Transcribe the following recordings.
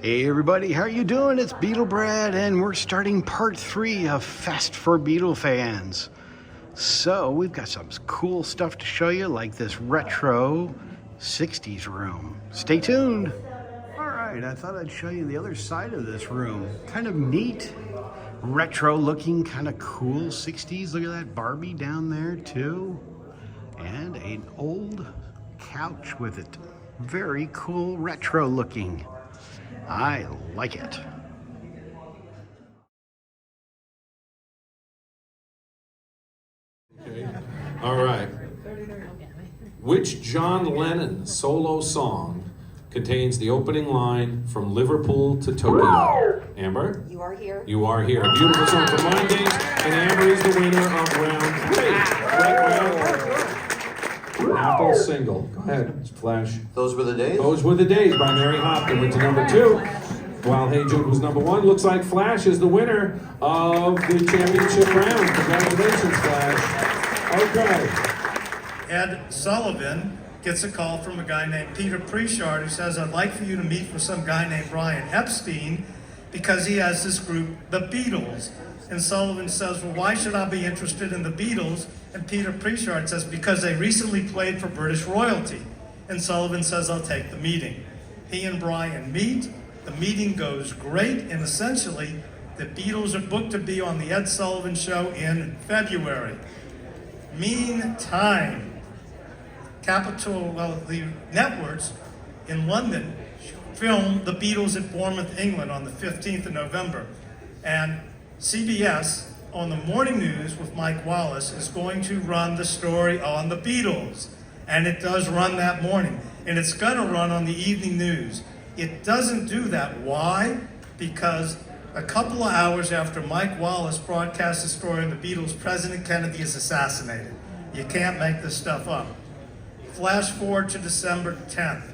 Hey everybody, how are you doing? It's Beatle Brad, and we're starting part 3 of Fest for Beatle fans. So we've got some cool stuff to show you, like this retro 60s room. Stay tuned. All right, I thought I'd show you the other side of this room. Kind of neat, retro looking, kind of cool 60s. Look at that Barbie down there too. And an old couch with it. Very cool, retro looking. I like it. Okay. All right. Which John Lennon solo song contains the opening line "From Liverpool to Tokyo"? Amber? You are here. You are here. A beautiful song for Mondays, and Amber is the winner of round 3. Apple single. Go ahead, Flash. Those Were the Days? Those Were the Days by Mary Hopkin went to number 2. While Hey Jude was number 1. Looks like Flash is the winner of the championship round. Congratulations, Flash. Okay. Ed Sullivan gets a call from a guy named Peter Prichard who says, I'd like for you to meet with some guy named Brian Epstein because he has this group, the Beatles. And Sullivan says, well, why should I be interested in the Beatles? And Peter Prichard says, because they recently played for British royalty. And Sullivan says, I'll take the meeting. He and Brian meet. The meeting goes great, and essentially, the Beatles are booked to be on the Ed Sullivan Show in February. Meantime, the networks in London filmed the Beatles at Bournemouth, England on the 15th of November. And CBS, on the morning news with Mike Wallace, is going to run the story on the Beatles. And it does run that morning. And it's going to run on the evening news. It doesn't do that. Why? Because a couple of hours after Mike Wallace broadcast the story on the Beatles, President Kennedy is assassinated. You can't make this stuff up. Flash forward to December 10th.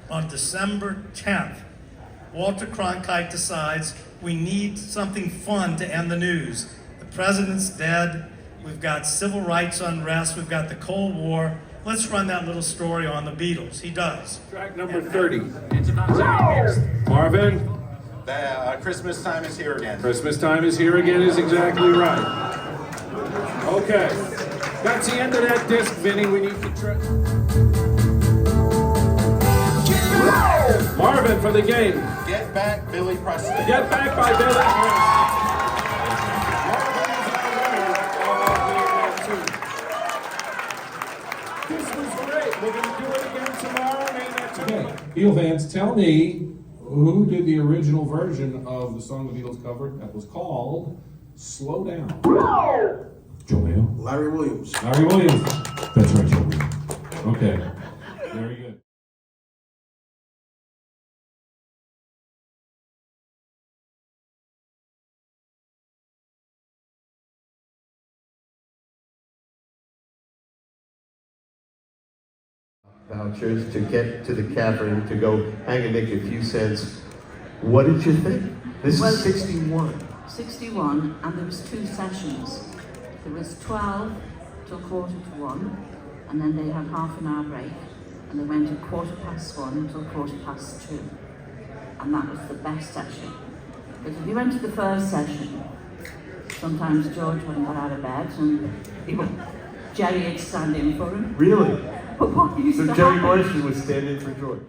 On December 10th, Walter Cronkite decides we need something fun to end the news. The president's dead. We've got civil rights unrest. We've got the Cold War. Let's run that little story on the Beatles. He does. Track number 30. It's about Marvin? Christmas Time Is Here Again. Christmas Time Is Here Again is exactly right. Okay. That's the end of that disc, Vinny. We need to try. Marvin for the game. Get Back, Billy Preston. Get Back by Billy Preston. This was great. We're going to do it again tomorrow. Okay, Beatle fans, tell me who did the original version of the song the Beatles covered that was called Slow Down? Joe Mayo? Larry Williams. Larry Williams. That's right, Joe. Okay, very good. Vouchers to get to the cavern to go hang and make a few cents. What did you think? This is 61. 61, and there was 2 sessions. There was 12 till 1:45, and then they had half an hour break, and they went at 1:15 until 2:15. And that was the best session. Because if you went to the first session, sometimes George wouldn't get out of bed, and Jerry would stand in for him. Really? But what used So to Jerry happen- Boyce was standing for George.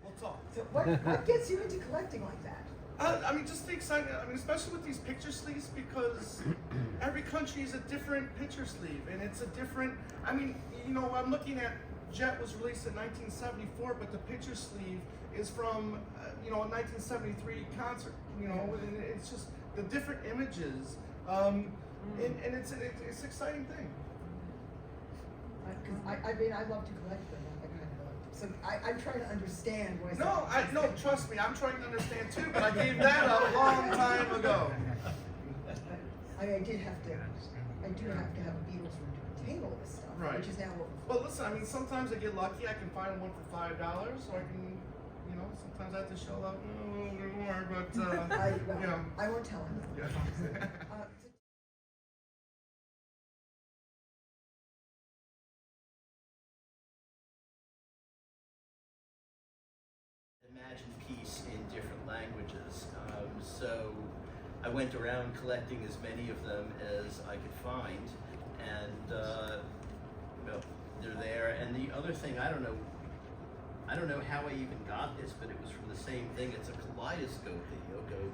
We'll talk. So what gets you into collecting like that? I mean, just the excitement. I mean, especially with these picture sleeves, because every country is a different picture sleeve, and it's a different. I mean, you know, I'm looking at Jet was released in 1974, but the picture sleeve is from a 1973 concert. You know, and it's just the different images, and it's an exciting thing. I mean, I love to collect them. So I'm trying to understand why. No, trust me, I'm trying to understand too, but I gave that up a long time ago. I do have to have a Beatles room to contain all this stuff, Right. which is now. Well, listen, I mean, sometimes I get lucky, I can find one for $5, or I can, sometimes I have to shell out a little bit more, but, I won't tell him. Yeah. imagined piece in different languages. So I went around collecting as many of them as I could find, and well, they're there. And the other thing, I don't know how I even got this, but it was from the same thing. It's a kaleidoscope that Yoko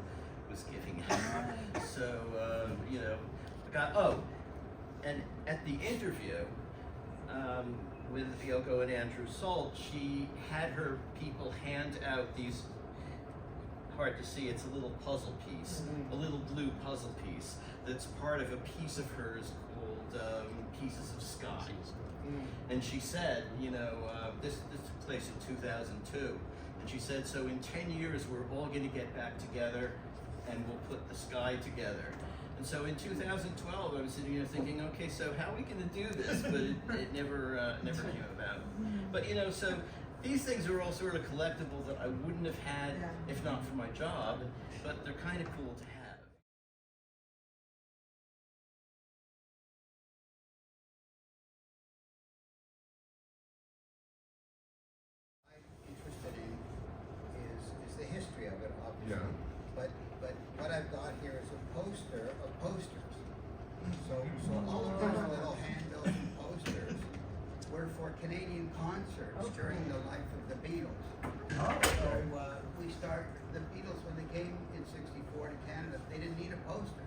was giving out. So you know, I got and at the interview with Yoko and Andrew Salt, she had her people hand out these, hard to see, it's a little puzzle piece, a little blue puzzle piece that's part of a piece of hers called Pieces of Sky. And she said, you know, this took place in 2002, and she said, so in 10 years we're all going to get back together and we'll put the sky together. And so in 2012, I was sitting here thinking, okay, so how are we going to do this? But it never came about. But you know, so these things are all sort of collectibles that I wouldn't have had if not for my job, but they're kind of cool to have. I'm interested in is the history of it, obviously. Yeah. But what I've got here is a poster of posters. So all of those little handbills and posters were for Canadian concerts during the life of the Beatles. So the Beatles, when they came in '64 to Canada, they didn't need a poster.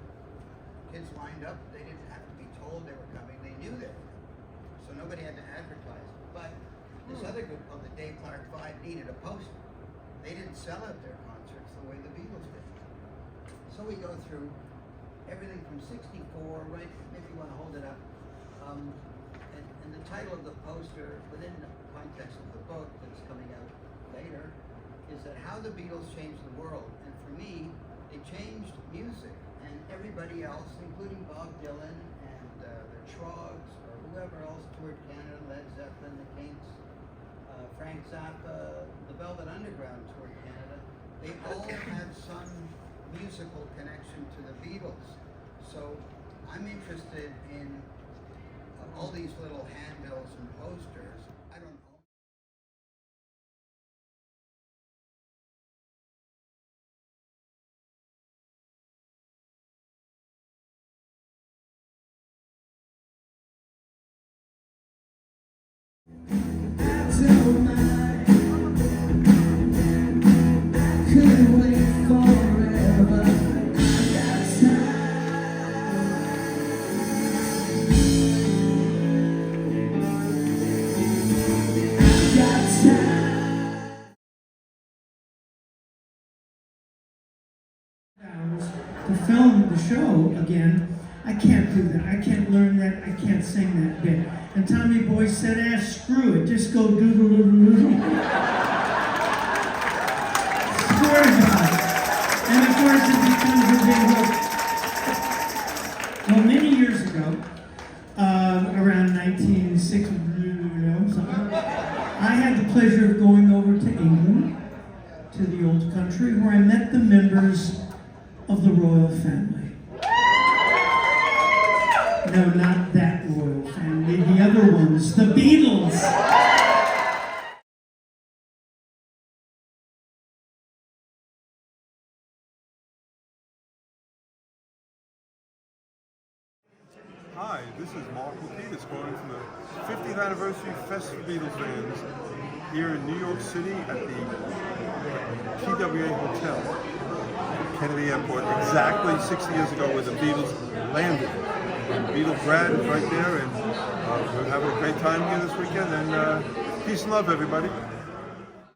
Kids lined up, they didn't have to be told they were coming, they knew they were coming. So nobody had to advertise. But this other group called the Dave Clark Five needed a poster. They didn't sell out their concerts the way the Beatles did. So we go through everything from '64, right? Maybe you want to hold it up. And the title of the poster, within the context of the book that's coming out later, is that How the Beatles Changed the World. And for me, they changed music, and everybody else, including Bob Dylan and the Trogs or whoever else toured Canada, Led Zeppelin, the Kinks, Frank Zappa, the Velvet Underground toured Canada. They all had some musical connection to the Beatles. So I'm interested in all these little handbills and posters. I don't know. To film the show again, I can't do that. I can't learn that. I can't sing that bit. And Tommy Boy said, screw it. Just go doodle-doodle-doodle. Swear to God. And of course it becomes a big hook. Well, many years ago, around 1960, I had the pleasure of going over to England, to the old country, where I met the members of the royal family. No, not that royal family, the other ones, the Beatles. Hi, this is Mark Lapidus calling from the 50th Anniversary Fest for Beatles fans here in New York City at the PWA Hotel. Kennedy Airport, exactly 60 years ago where the Beatles landed. Beatle Brad is right there, and we're having a great time here this weekend, and peace and love, everybody.